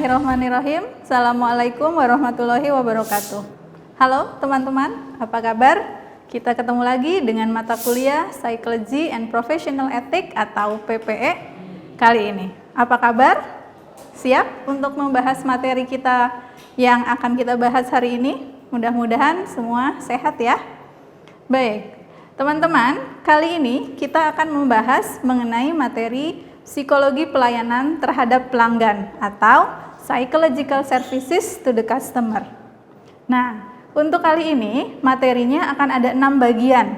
Bismillahirrahmanirrahim. Assalamualaikum warahmatullahi wabarakatuh. Halo teman-teman, apa kabar? Kita ketemu lagi dengan mata kuliah Psychology and Professional Ethics atau PPE kali ini. Apa kabar? Siap untuk membahas materi kita yang akan kita bahas hari ini? Mudah-mudahan semua sehat ya. Baik, teman-teman, kali ini kita akan membahas mengenai materi psikologi pelayanan terhadap pelanggan atau psychological services to the customer. Nah, untuk kali ini materinya akan ada 6 bagian.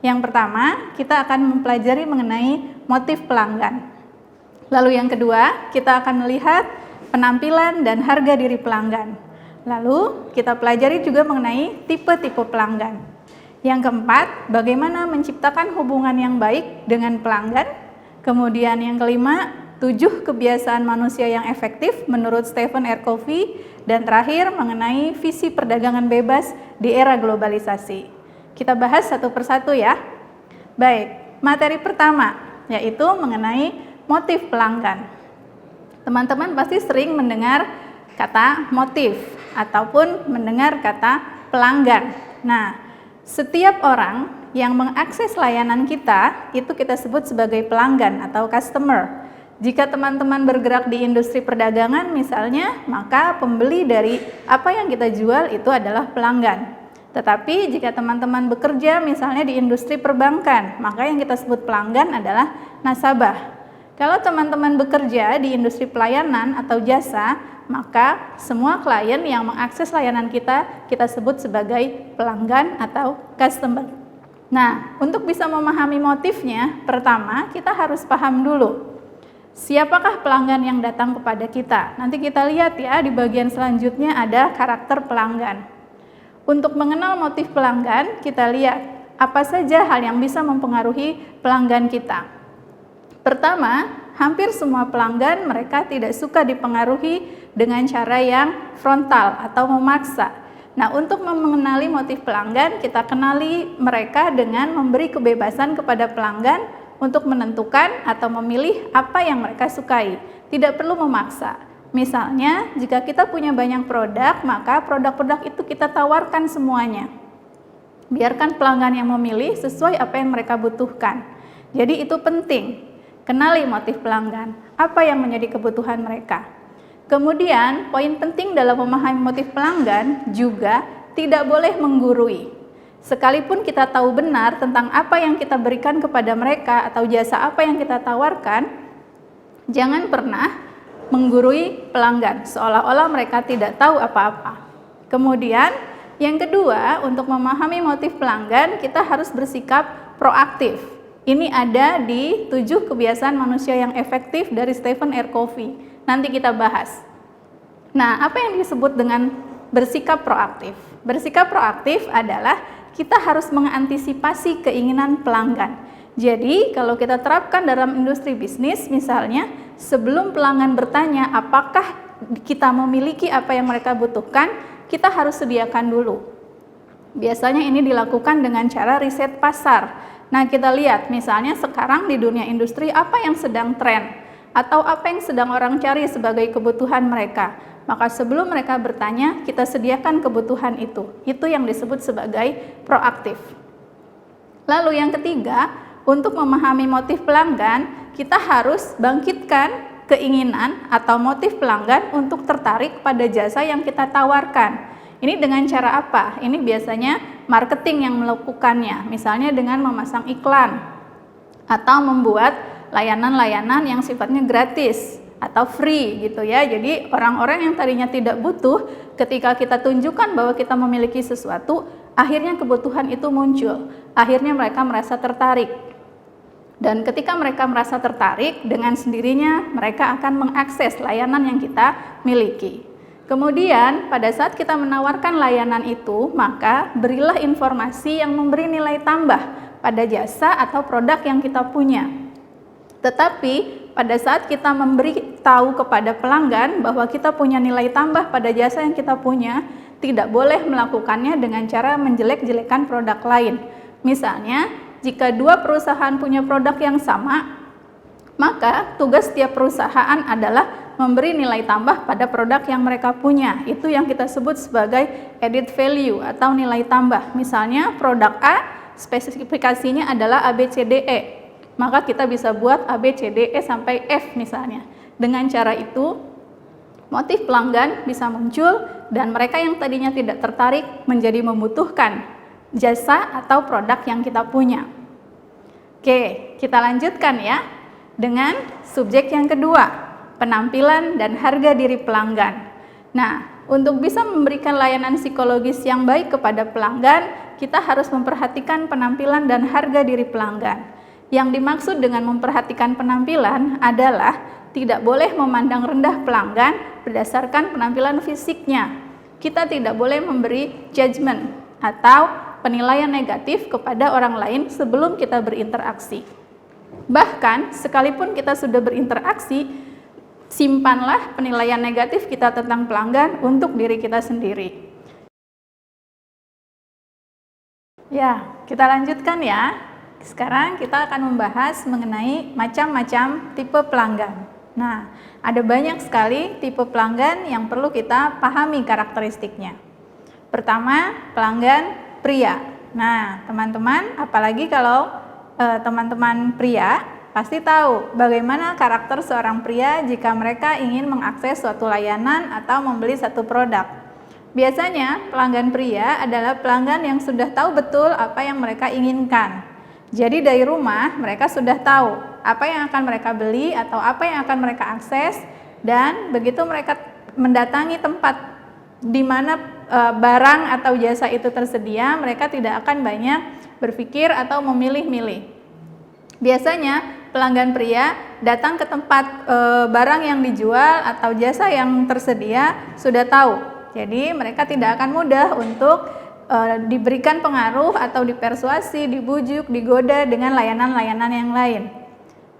Yang pertama, kita akan mempelajari mengenai motif pelanggan. Lalu yang kedua, kita akan melihat penampilan dan harga diri pelanggan. Lalu kita pelajari juga mengenai tipe-tipe pelanggan. Yang keempat, bagaimana menciptakan hubungan yang baik dengan pelanggan. Kemudian yang kelima, 7 kebiasaan manusia yang efektif menurut Stephen R. Covey. Dan terakhir, mengenai visi perdagangan bebas di era globalisasi. Kita bahas satu persatu ya. Baik, materi pertama yaitu mengenai motif pelanggan. Teman-teman pasti sering mendengar kata motif ataupun mendengar kata pelanggan. Nah, setiap orang yang mengakses layanan kita, itu kita sebut sebagai pelanggan atau customer. Jika teman-teman bergerak di industri perdagangan misalnya, maka pembeli dari apa yang kita jual itu adalah pelanggan. Tetapi jika teman-teman bekerja misalnya di industri perbankan, maka yang kita sebut pelanggan adalah nasabah. Kalau teman-teman bekerja di industri pelayanan atau jasa, maka semua klien yang mengakses layanan kita, kita sebut sebagai pelanggan atau customer. Nah, untuk bisa memahami motifnya, pertama kita harus paham dulu siapakah pelanggan yang datang kepada kita. Nanti kita lihat ya, di bagian selanjutnya ada karakter pelanggan. Untuk mengenal motif pelanggan, kita lihat apa saja hal yang bisa mempengaruhi pelanggan kita. Pertama, hampir semua pelanggan mereka tidak suka dipengaruhi dengan cara yang frontal atau memaksa. Nah, untuk mengenali motif pelanggan, kita kenali mereka dengan memberi kebebasan kepada pelanggan untuk menentukan atau memilih apa yang mereka sukai. Tidak perlu memaksa. Misalnya, jika kita punya banyak produk, maka produk-produk itu kita tawarkan semuanya. Biarkan pelanggan yang memilih sesuai apa yang mereka butuhkan. Jadi itu penting. Kenali motif pelanggan, apa yang menjadi kebutuhan mereka. Kemudian, poin penting dalam memahami motif pelanggan juga tidak boleh menggurui. Sekalipun kita tahu benar tentang apa yang kita berikan kepada mereka atau jasa apa yang kita tawarkan, jangan pernah menggurui pelanggan, seolah-olah mereka tidak tahu apa-apa. Kemudian, yang kedua, untuk memahami motif pelanggan, kita harus bersikap proaktif. Ini ada di 7 kebiasaan manusia yang efektif dari Stephen R. Covey. Nanti kita bahas. Nah, apa yang disebut dengan bersikap proaktif? Bersikap proaktif adalah kita harus mengantisipasi keinginan pelanggan. Jadi, kalau kita terapkan dalam industri bisnis, misalnya, sebelum pelanggan bertanya apakah kita memiliki apa yang mereka butuhkan, kita harus sediakan dulu. Biasanya ini dilakukan dengan cara riset pasar. Nah, kita lihat misalnya sekarang di dunia industri apa yang sedang tren atau apa yang sedang orang cari sebagai kebutuhan mereka. Maka sebelum mereka bertanya, kita sediakan kebutuhan itu. Itu yang disebut sebagai proaktif. Lalu yang ketiga, untuk memahami motif pelanggan, kita harus bangkitkan keinginan atau motif pelanggan untuk tertarik pada jasa yang kita tawarkan. Ini dengan cara apa? Ini biasanya marketing yang melakukannya, misalnya dengan memasang iklan atau membuat layanan-layanan yang sifatnya gratis atau free gitu ya. Jadi orang-orang yang tadinya tidak butuh, ketika kita tunjukkan bahwa kita memiliki sesuatu, akhirnya kebutuhan itu muncul. Akhirnya mereka merasa tertarik. Dan ketika mereka merasa tertarik, dengan sendirinya mereka akan mengakses layanan yang kita miliki. Kemudian pada saat kita menawarkan layanan itu, maka berilah informasi yang memberi nilai tambah pada jasa atau produk yang kita punya. Tetapi pada saat kita memberi tahu kepada pelanggan bahwa kita punya nilai tambah pada jasa yang kita punya, tidak boleh melakukannya dengan cara menjelek-jelekan produk lain. Misalnya, jika 2 perusahaan punya produk yang sama, maka tugas setiap perusahaan adalah memberi nilai tambah pada produk yang mereka punya. Itu yang kita sebut sebagai added value atau nilai tambah. Misalnya produk A spesifikasinya adalah ABCDE, maka kita bisa buat ABCDE sampai F misalnya. Dengan cara itu motif pelanggan bisa muncul dan mereka yang tadinya tidak tertarik menjadi membutuhkan jasa atau produk yang kita punya. Oke, kita lanjutkan ya dengan subjek yang kedua, penampilan dan harga diri pelanggan. Nah, untuk bisa memberikan layanan psikologis yang baik kepada pelanggan, kita harus memperhatikan penampilan dan harga diri pelanggan. Yang dimaksud dengan memperhatikan penampilan adalah tidak boleh memandang rendah pelanggan berdasarkan penampilan fisiknya. Kita tidak boleh memberi judgment atau penilaian negatif kepada orang lain sebelum kita berinteraksi. Bahkan, sekalipun kita sudah berinteraksi, simpanlah penilaian negatif kita tentang pelanggan untuk diri kita sendiri. Ya, kita lanjutkan ya. Sekarang kita akan membahas mengenai macam-macam tipe pelanggan. Nah, ada banyak sekali tipe pelanggan yang perlu kita pahami karakteristiknya. Pertama, pelanggan pria. Nah, teman-teman, apalagi kalau teman-teman pria pasti tahu bagaimana karakter seorang pria jika mereka ingin mengakses suatu layanan atau membeli satu produk. Biasanya, pelanggan pria adalah pelanggan yang sudah tahu betul apa yang mereka inginkan. Jadi dari rumah mereka sudah tahu apa yang akan mereka beli atau apa yang akan mereka akses, dan begitu mereka mendatangi tempat di mana barang atau jasa itu tersedia, mereka tidak akan banyak berpikir atau memilih-milih. Biasanya pelanggan pria datang ke tempat barang yang dijual atau jasa yang tersedia sudah tahu. Jadi mereka tidak akan mudah untuk diberikan pengaruh atau dipersuasi, dibujuk, digoda dengan layanan-layanan yang lain.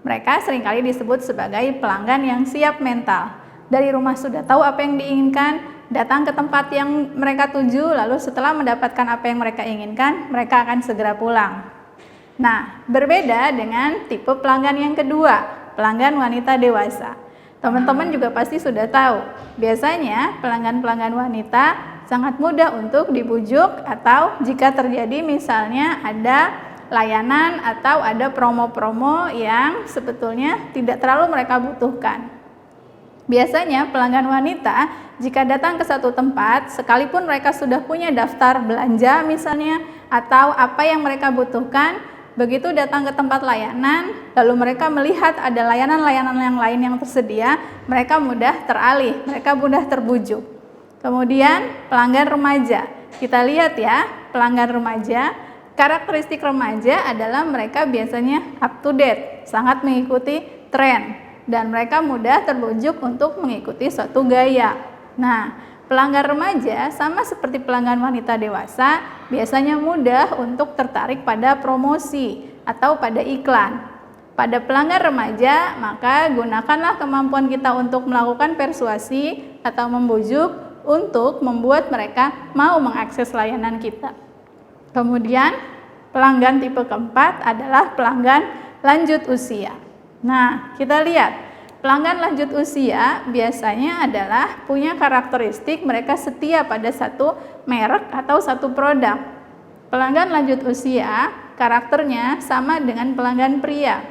Mereka seringkali disebut sebagai pelanggan yang siap mental. Dari rumah sudah tahu apa yang diinginkan, datang ke tempat yang mereka tuju, lalu setelah mendapatkan apa yang mereka inginkan, mereka akan segera pulang. Nah, berbeda dengan tipe pelanggan yang kedua, pelanggan wanita dewasa. Teman-teman juga pasti sudah tahu, biasanya pelanggan-pelanggan wanita sangat mudah untuk dibujuk, atau jika terjadi misalnya ada layanan atau ada promo-promo yang sebetulnya tidak terlalu mereka butuhkan. Biasanya pelanggan wanita jika datang ke satu tempat, sekalipun mereka sudah punya daftar belanja misalnya atau apa yang mereka butuhkan, begitu datang ke tempat layanan, lalu mereka melihat ada layanan-layanan yang lain yang tersedia, mereka mudah teralih, mereka mudah terbujuk. Kemudian pelanggan remaja, kita lihat ya, pelanggan remaja, karakteristik remaja adalah mereka biasanya up to date, sangat mengikuti tren, dan mereka mudah terbujuk untuk mengikuti suatu gaya. Nah, pelanggan remaja sama seperti pelanggan wanita dewasa biasanya mudah untuk tertarik pada promosi atau pada iklan. Pada pelanggan remaja, maka gunakanlah kemampuan kita untuk melakukan persuasi atau membujuk untuk membuat mereka mau mengakses layanan kita. Kemudian, pelanggan tipe keempat adalah pelanggan lanjut usia. Nah, kita lihat, pelanggan lanjut usia biasanya adalah punya karakteristik mereka setia pada satu merek atau satu produk. Pelanggan lanjut usia karakternya sama dengan pelanggan pria.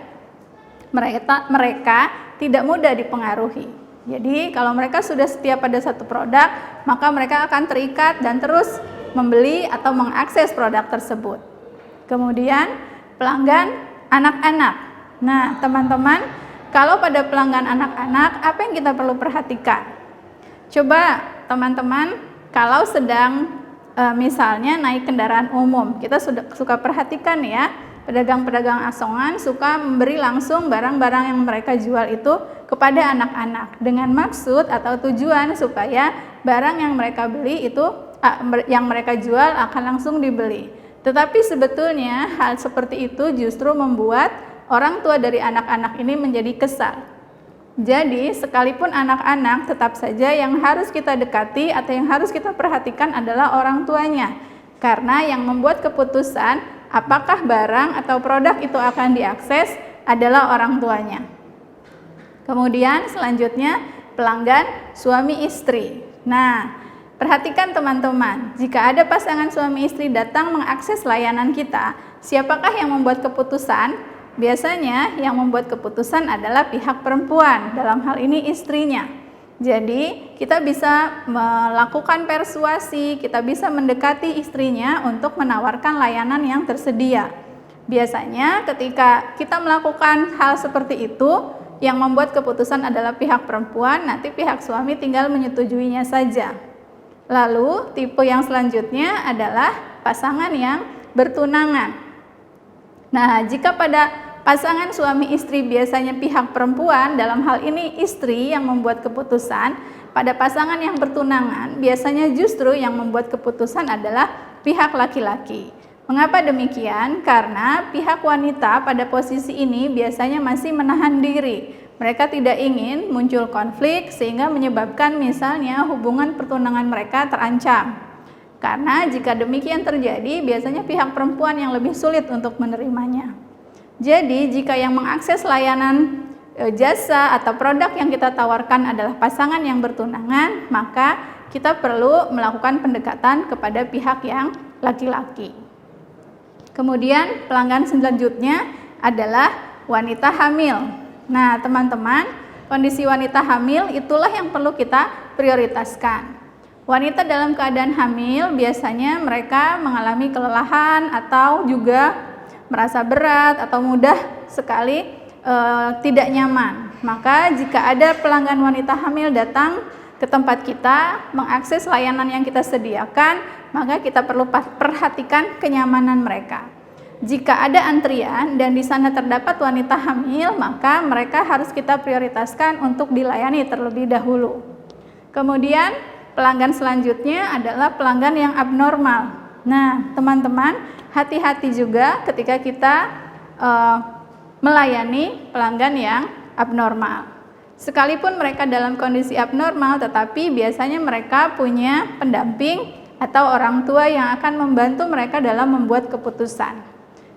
Mereka tidak mudah dipengaruhi. Jadi, kalau mereka sudah setia pada satu produk, maka mereka akan terikat dan terus membeli atau mengakses produk tersebut. Kemudian, pelanggan anak-anak. Nah, teman-teman, kalau pada pelanggan anak-anak, apa yang kita perlu perhatikan? Coba teman-teman, kalau sedang misalnya naik kendaraan umum, kita suka perhatikan ya, pedagang-pedagang asongan suka memberi langsung barang-barang yang mereka jual itu kepada anak-anak dengan maksud atau tujuan supaya barang yang mereka beli itu, yang mereka jual akan langsung dibeli. Tetapi sebetulnya hal seperti itu justru membuat orang tua dari anak-anak ini menjadi kesal. Jadi, sekalipun anak-anak, tetap saja yang harus kita dekati atau yang harus kita perhatikan adalah orang tuanya. Karena yang membuat keputusan apakah barang atau produk itu akan diakses adalah orang tuanya. Kemudian selanjutnya pelanggan suami istri. Nah, perhatikan teman-teman, jika ada pasangan suami istri datang mengakses layanan kita, siapakah yang membuat keputusan? Biasanya yang membuat keputusan adalah pihak perempuan, dalam hal ini istrinya. Jadi, kita bisa melakukan persuasi, kita bisa mendekati istrinya untuk menawarkan layanan yang tersedia. Biasanya ketika kita melakukan hal seperti itu, yang membuat keputusan adalah pihak perempuan, nanti pihak suami tinggal menyetujuinya saja. Lalu tipe yang selanjutnya adalah pasangan yang bertunangan. Nah, jika pada pasangan suami istri biasanya pihak perempuan, dalam hal ini istri yang membuat keputusan, pada pasangan yang bertunangan biasanya justru yang membuat keputusan adalah pihak laki-laki. Mengapa demikian? Karena pihak wanita pada posisi ini biasanya masih menahan diri. Mereka tidak ingin muncul konflik sehingga menyebabkan misalnya hubungan pertunangan mereka terancam. Karena jika demikian terjadi, biasanya pihak perempuan yang lebih sulit untuk menerimanya. Jadi, jika yang mengakses layanan jasa atau produk yang kita tawarkan adalah pasangan yang bertunangan, maka kita perlu melakukan pendekatan kepada pihak yang laki-laki. Kemudian pelanggan selanjutnya adalah wanita hamil. Nah, teman-teman, kondisi wanita hamil itulah yang perlu kita prioritaskan. Wanita dalam keadaan hamil biasanya mereka mengalami kelelahan atau juga merasa berat atau mudah sekali tidak nyaman. Maka jika ada pelanggan wanita hamil datang ke tempat kita mengakses layanan yang kita sediakan, maka kita perlu perhatikan kenyamanan mereka. Jika ada antrian dan di sana terdapat wanita hamil, maka mereka harus kita prioritaskan untuk dilayani terlebih dahulu. Kemudian pelanggan selanjutnya adalah pelanggan yang abnormal. Nah, teman-teman, hati-hati juga ketika kita melayani pelanggan yang abnormal. Sekalipun mereka dalam kondisi abnormal, tetapi biasanya mereka punya pendamping atau orang tua yang akan membantu mereka dalam membuat keputusan.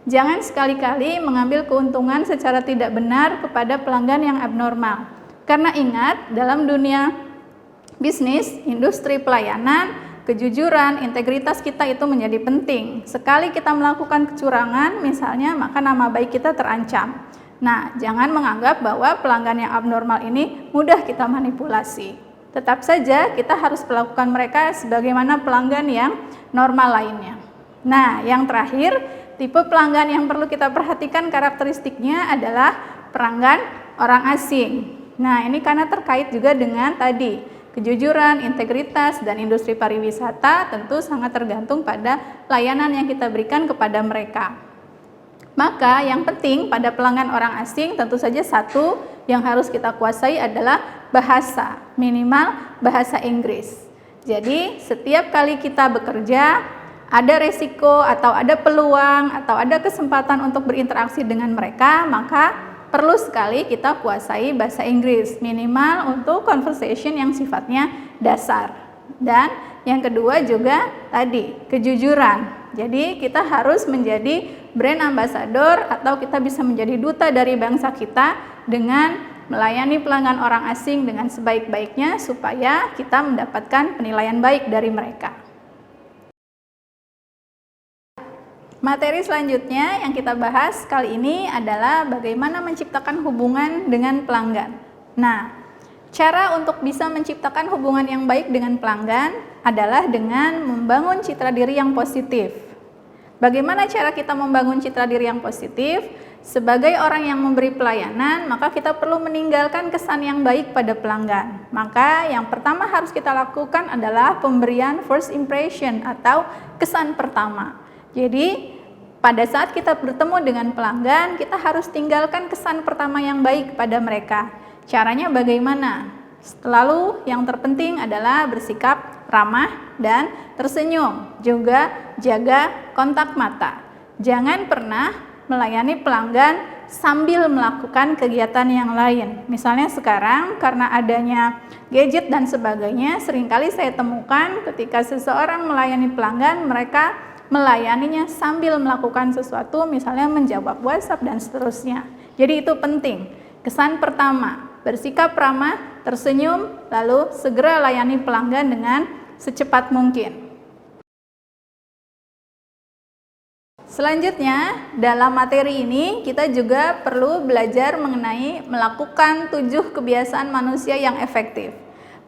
Jangan sekali-kali mengambil keuntungan secara tidak benar kepada pelanggan yang abnormal. Karena ingat, dalam dunia bisnis, industri pelayanan, kejujuran, integritas kita itu menjadi penting. Sekali kita melakukan kecurangan misalnya, maka nama baik kita terancam. Nah, jangan menganggap bahwa pelanggan yang abnormal ini mudah kita manipulasi. Tetap saja kita harus melakukan mereka sebagaimana pelanggan yang normal lainnya. Nah, yang terakhir, tipe pelanggan yang perlu kita perhatikan karakteristiknya adalah pelanggan orang asing. Nah, ini karena terkait juga dengan tadi, kejujuran, integritas, dan industri pariwisata tentu sangat tergantung pada layanan yang kita berikan kepada mereka. Maka yang penting pada pelanggan orang asing tentu saja satu yang harus kita kuasai adalah bahasa, minimal bahasa Inggris. Jadi setiap kali kita bekerja ada resiko atau ada peluang atau ada kesempatan untuk berinteraksi dengan mereka, maka perlu sekali kita kuasai bahasa Inggris, minimal untuk conversation yang sifatnya dasar. Dan yang kedua juga tadi, kejujuran. Jadi kita harus menjadi brand ambassador atau kita bisa menjadi duta dari bangsa kita dengan melayani pelanggan orang asing dengan sebaik-baiknya supaya kita mendapatkan penilaian baik dari mereka. Materi selanjutnya yang kita bahas kali ini adalah bagaimana menciptakan hubungan dengan pelanggan. Nah, cara untuk bisa menciptakan hubungan yang baik dengan pelanggan adalah dengan membangun citra diri yang positif. Bagaimana cara kita membangun citra diri yang positif? Sebagai orang yang memberi pelayanan, maka kita perlu meninggalkan kesan yang baik pada pelanggan. Maka yang pertama harus kita lakukan adalah pemberian first impression atau kesan pertama. Jadi, pada saat kita bertemu dengan pelanggan, kita harus tinggalkan kesan pertama yang baik pada mereka. Caranya bagaimana? Lalu yang terpenting adalah bersikap ramah dan tersenyum. Juga jaga kontak mata. Jangan pernah melayani pelanggan sambil melakukan kegiatan yang lain. Misalnya sekarang karena adanya gadget dan sebagainya, seringkali saya temukan ketika seseorang melayani pelanggan, mereka melayaninya sambil melakukan sesuatu, misalnya menjawab WhatsApp dan seterusnya. Jadi itu penting. Kesan pertama, bersikap ramah tersenyum, lalu segera layani pelanggan dengan secepat mungkin. Selanjutnya, dalam materi ini kita juga perlu belajar mengenai melakukan 7 kebiasaan manusia yang efektif.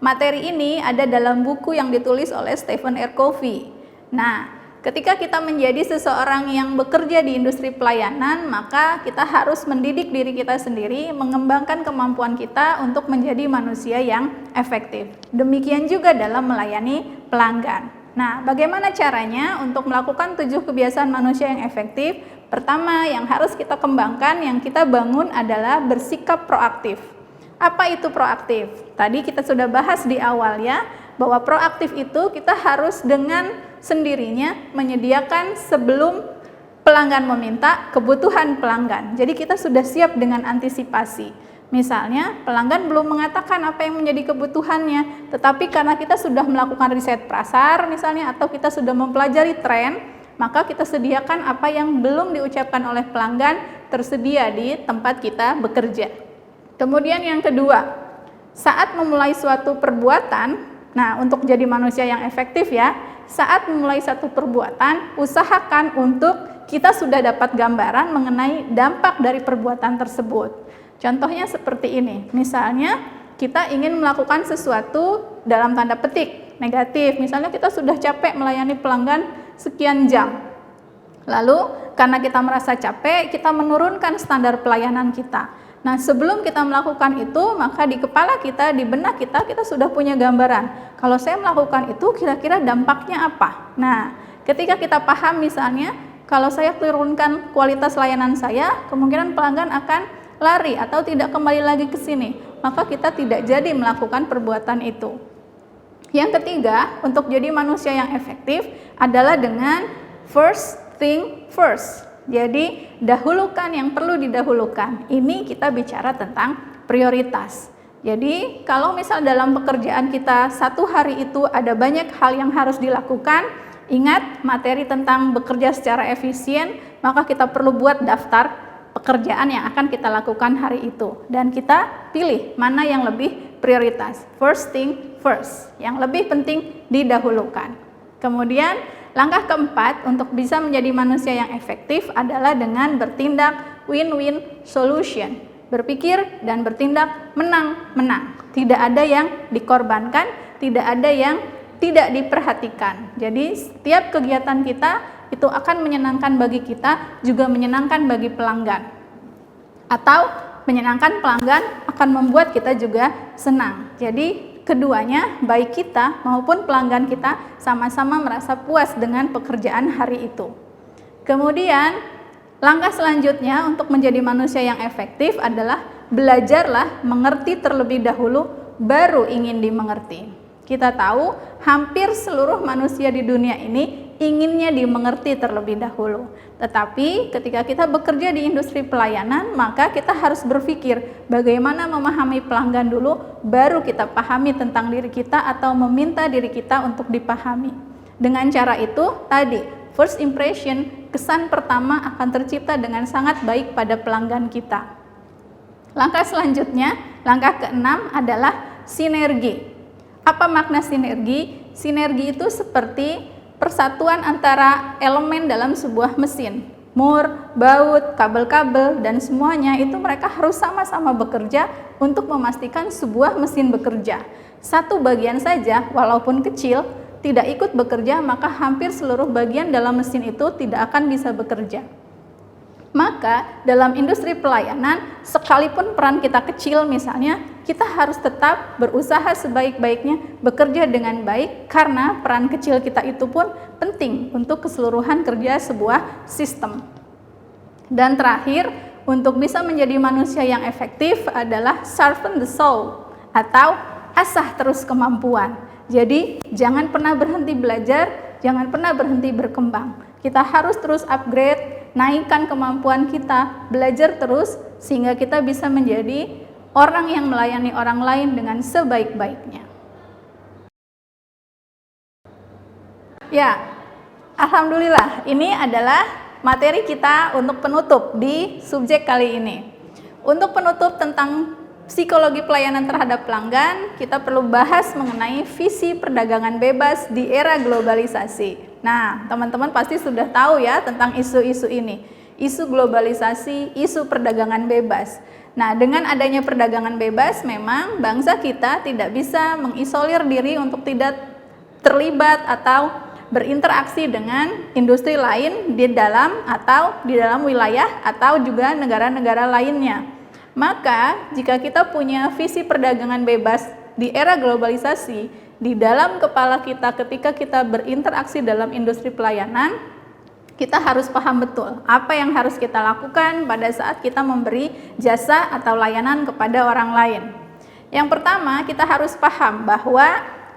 Materi ini ada dalam buku yang ditulis oleh Stephen R. Covey. Nah, ketika kita menjadi seseorang yang bekerja di industri pelayanan, maka kita harus mendidik diri kita sendiri, mengembangkan kemampuan kita untuk menjadi manusia yang efektif. Demikian juga dalam melayani pelanggan. Nah, bagaimana caranya untuk melakukan 7 kebiasaan manusia yang efektif? Pertama, yang harus kita kembangkan, yang kita bangun adalah bersikap proaktif. Apa itu proaktif? Tadi kita sudah bahas di awal ya, bahwa proaktif itu kita harus dengan sendirinya menyediakan sebelum pelanggan meminta kebutuhan pelanggan. Jadi kita sudah siap dengan antisipasi. Misalnya pelanggan belum mengatakan apa yang menjadi kebutuhannya, tetapi karena kita sudah melakukan riset pasar misalnya, atau kita sudah mempelajari tren, maka kita sediakan apa yang belum diucapkan oleh pelanggan tersedia di tempat kita bekerja. Kemudian yang kedua, saat memulai suatu perbuatan, nah untuk jadi manusia yang efektif ya, saat memulai satu perbuatan, usahakan untuk kita sudah dapat gambaran mengenai dampak dari perbuatan tersebut. Contohnya seperti ini, misalnya kita ingin melakukan sesuatu dalam tanda petik negatif, misalnya kita sudah capek melayani pelanggan sekian jam. Lalu karena kita merasa capek, kita menurunkan standar pelayanan kita. Nah, sebelum kita melakukan itu, maka di kepala kita, di benak kita, kita sudah punya gambaran. Kalau saya melakukan itu, kira-kira dampaknya apa? Nah, ketika kita paham misalnya, kalau saya turunkan kualitas layanan saya, kemungkinan pelanggan akan lari atau tidak kembali lagi ke sini, maka kita tidak jadi melakukan perbuatan itu. Yang ketiga, untuk jadi manusia yang efektif adalah dengan first thing first. Jadi, dahulukan yang perlu didahulukan. Ini kita bicara tentang prioritas. Jadi, kalau misal dalam pekerjaan kita satu hari itu ada banyak hal yang harus dilakukan, ingat materi tentang bekerja secara efisien, maka kita perlu buat daftar pekerjaan yang akan kita lakukan hari itu, dan kita pilih mana yang lebih prioritas, first thing first, yang lebih penting didahulukan. Kemudian langkah keempat untuk bisa menjadi manusia yang efektif adalah dengan bertindak win-win solution, berpikir dan bertindak menang-menang, tidak ada yang dikorbankan, tidak ada yang tidak diperhatikan. Jadi setiap kegiatan kita itu akan menyenangkan bagi kita, juga menyenangkan bagi pelanggan. Atau menyenangkan pelanggan akan membuat kita juga senang. Jadi keduanya, baik kita maupun pelanggan kita sama-sama merasa puas dengan pekerjaan hari itu. Kemudian langkah selanjutnya untuk menjadi manusia yang efektif adalah belajarlah mengerti terlebih dahulu, baru ingin dimengerti. Kita tahu hampir seluruh manusia di dunia ini inginnya dimengerti terlebih dahulu. Tetapi ketika kita bekerja di industri pelayanan, maka kita harus berpikir bagaimana memahami pelanggan dulu, baru kita pahami tentang diri kita atau meminta diri kita untuk dipahami. Dengan cara itu tadi, first impression, kesan pertama akan tercipta dengan sangat baik pada pelanggan kita. Langkah selanjutnya, langkah keenam adalah sinergi. Apa makna sinergi? Sinergi itu seperti persatuan antara elemen dalam sebuah mesin. Mur, baut, kabel-kabel, dan semuanya itu mereka harus sama-sama bekerja untuk memastikan sebuah mesin bekerja. Satu bagian saja, walaupun kecil, tidak ikut bekerja, maka hampir seluruh bagian dalam mesin itu tidak akan bisa bekerja. Maka dalam industri pelayanan, sekalipun peran kita kecil misalnya, kita harus tetap berusaha sebaik-baiknya, bekerja dengan baik, karena peran kecil kita itu pun penting untuk keseluruhan kerja sebuah sistem. Dan terakhir, untuk bisa menjadi manusia yang efektif adalah sharpen the soul, atau asah terus kemampuan. Jadi jangan pernah berhenti belajar, jangan pernah berhenti berkembang. Kita harus terus upgrade, naikkan kemampuan kita, belajar terus sehingga kita bisa menjadi orang yang melayani orang lain dengan sebaik-baiknya. Ya, alhamdulillah, ini adalah materi kita untuk penutup di subjek kali ini. Untuk penutup tentang psikologi pelayanan terhadap pelanggan, kita perlu bahas mengenai visi perdagangan bebas di era globalisasi. Nah, teman-teman pasti sudah tahu ya tentang isu-isu ini. Isu globalisasi, isu perdagangan bebas. Nah, dengan adanya perdagangan bebas, memang bangsa kita tidak bisa mengisolir diri untuk tidak terlibat atau berinteraksi dengan industri lain di dalam wilayah atau juga negara-negara lainnya. Maka, jika kita punya visi perdagangan bebas di era globalisasi, di dalam kepala kita ketika kita berinteraksi dalam industri pelayanan, kita harus paham betul apa yang harus kita lakukan pada saat kita memberi jasa atau layanan kepada orang lain. Yang pertama, kita harus paham bahwa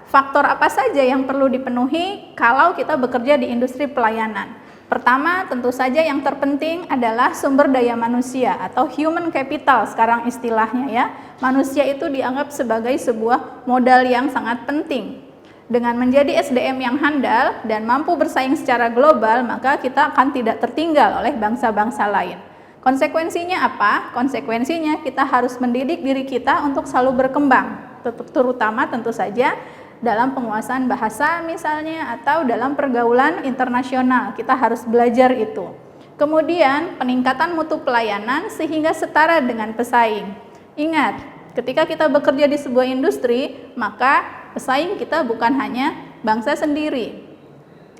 faktor apa saja yang perlu dipenuhi kalau kita bekerja di industri pelayanan. Pertama, tentu saja yang terpenting adalah sumber daya manusia atau human capital sekarang istilahnya ya. Manusia itu dianggap sebagai sebuah modal yang sangat penting. Dengan menjadi SDM yang handal dan mampu bersaing secara global, maka kita akan tidak tertinggal oleh bangsa-bangsa lain. Konsekuensinya apa? Konsekuensinya kita harus mendidik diri kita untuk selalu berkembang, terutama tentu saja dalam penguasaan bahasa misalnya atau dalam pergaulan internasional, kita harus belajar itu. Kemudian peningkatan mutu pelayanan sehingga setara dengan pesaing. Ingat, ketika kita bekerja di sebuah industri, maka pesaing kita bukan hanya bangsa sendiri,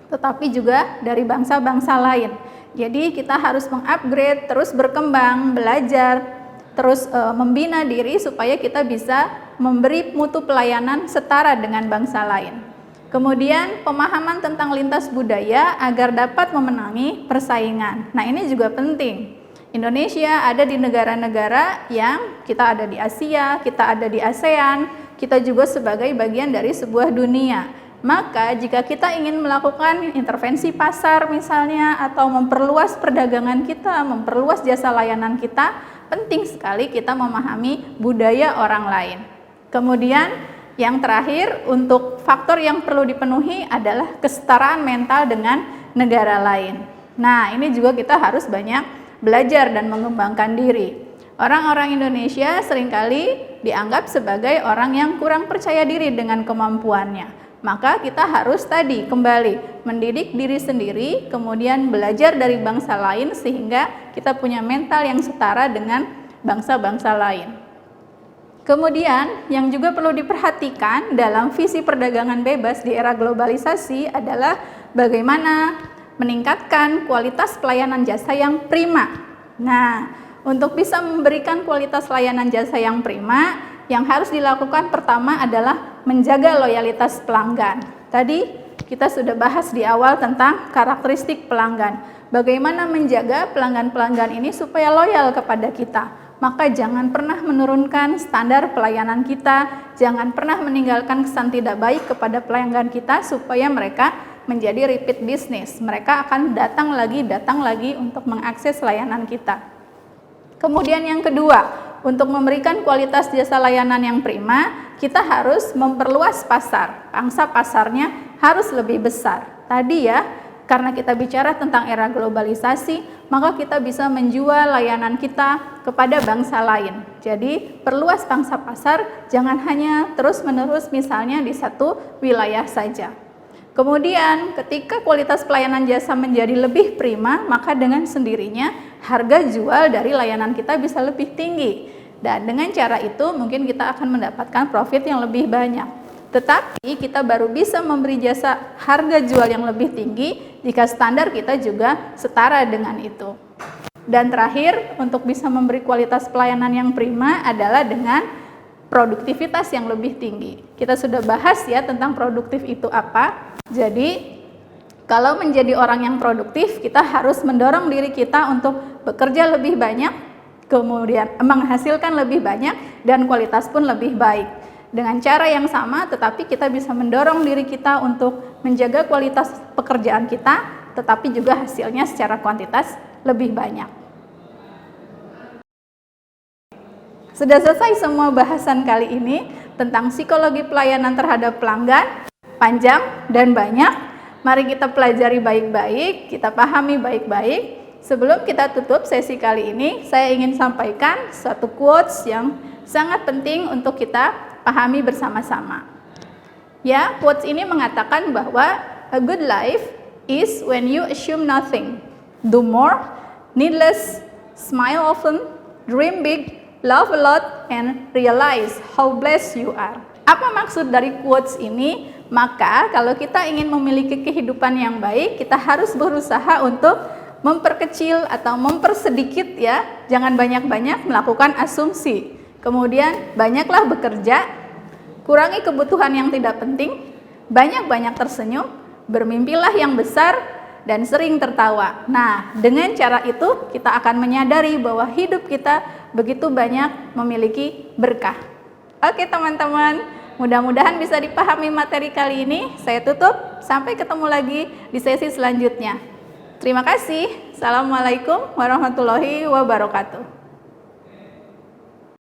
tetapi juga dari bangsa-bangsa lain. Jadi kita harus mengupgrade, terus berkembang, belajar, terus membina diri supaya kita bisa memberi mutu pelayanan setara dengan bangsa lain. Kemudian pemahaman tentang lintas budaya agar dapat memenangi persaingan. Nah, ini juga penting. Indonesia ada di negara-negara yang kita ada di Asia, kita ada di ASEAN, kita juga sebagai bagian dari sebuah dunia. Maka jika kita ingin melakukan intervensi pasar misalnya atau memperluas perdagangan kita, memperluas jasa layanan kita, penting sekali kita memahami budaya orang lain. Kemudian yang terakhir, untuk faktor yang perlu dipenuhi adalah kesetaraan mental dengan negara lain. Nah, ini juga kita harus banyak belajar dan mengembangkan diri. Orang-orang Indonesia seringkali dianggap sebagai orang yang kurang percaya diri dengan kemampuannya. Maka kita harus tadi kembali mendidik diri sendiri, kemudian belajar dari bangsa lain sehingga kita punya mental yang setara dengan bangsa-bangsa lain. Kemudian yang juga perlu diperhatikan dalam visi perdagangan bebas di era globalisasi adalah bagaimana meningkatkan kualitas pelayanan jasa yang prima. Nah, untuk bisa memberikan kualitas layanan jasa yang prima, yang harus dilakukan pertama adalah menjaga loyalitas pelanggan. Tadi kita sudah bahas di awal tentang karakteristik pelanggan. Bagaimana menjaga pelanggan-pelanggan ini supaya loyal kepada kita. Maka jangan pernah menurunkan standar pelayanan kita, jangan pernah meninggalkan kesan tidak baik kepada pelanggan kita supaya mereka menjadi repeat business. Mereka akan datang lagi untuk mengakses layanan kita. Kemudian yang kedua, untuk memberikan kualitas jasa layanan yang prima, kita harus memperluas pasar. Pangsa pasarnya harus lebih besar. Tadi ya, karena kita bicara tentang era globalisasi, maka kita bisa menjual layanan kita kepada bangsa lain. Jadi, perluas pangsa pasar, jangan hanya terus-menerus misalnya di satu wilayah saja. Kemudian, ketika kualitas pelayanan jasa menjadi lebih prima, maka dengan sendirinya harga jual dari layanan kita bisa lebih tinggi. Dan dengan cara itu mungkin kita akan mendapatkan profit yang lebih banyak. Tetapi kita baru bisa memberi jasa harga jual yang lebih tinggi jika standar kita juga setara dengan itu. Dan terakhir, untuk bisa memberi kualitas pelayanan yang prima adalah dengan produktivitas yang lebih tinggi. Kita sudah bahas ya tentang produktif itu apa. Jadi, kalau menjadi orang yang produktif, kita harus mendorong diri kita untuk bekerja lebih banyak, kemudian menghasilkan lebih banyak, dan kualitas pun lebih baik. Dengan cara yang sama, tetapi kita bisa mendorong diri kita untuk menjaga kualitas pekerjaan kita, tetapi juga hasilnya secara kuantitas lebih banyak. Sudah selesai semua bahasan kali ini tentang psikologi pelayanan terhadap pelanggan, panjang dan banyak. Mari kita pelajari baik-baik, kita pahami baik-baik. Sebelum kita tutup sesi kali ini, saya ingin sampaikan suatu quotes yang Sangat penting untuk kita pahami bersama-sama. Ya, quotes ini mengatakan bahwa a good life is when you assume nothing, do more, need less, smile often, dream big, love a lot, and realize how blessed you are. Apa maksud dari quotes ini? Maka kalau kita ingin memiliki kehidupan yang baik, kita harus berusaha untuk memperkecil atau mempersedikit ya, jangan banyak-banyak melakukan asumsi. Kemudian banyaklah bekerja, kurangi kebutuhan yang tidak penting, banyak-banyak tersenyum, bermimpilah yang besar, dan sering tertawa. Nah, dengan cara itu kita akan menyadari bahwa hidup kita begitu banyak memiliki berkah. Oke teman-teman, mudah-mudahan bisa dipahami materi kali ini. Saya tutup, sampai ketemu lagi di sesi selanjutnya. Terima kasih. Assalamualaikum warahmatullahi wabarakatuh.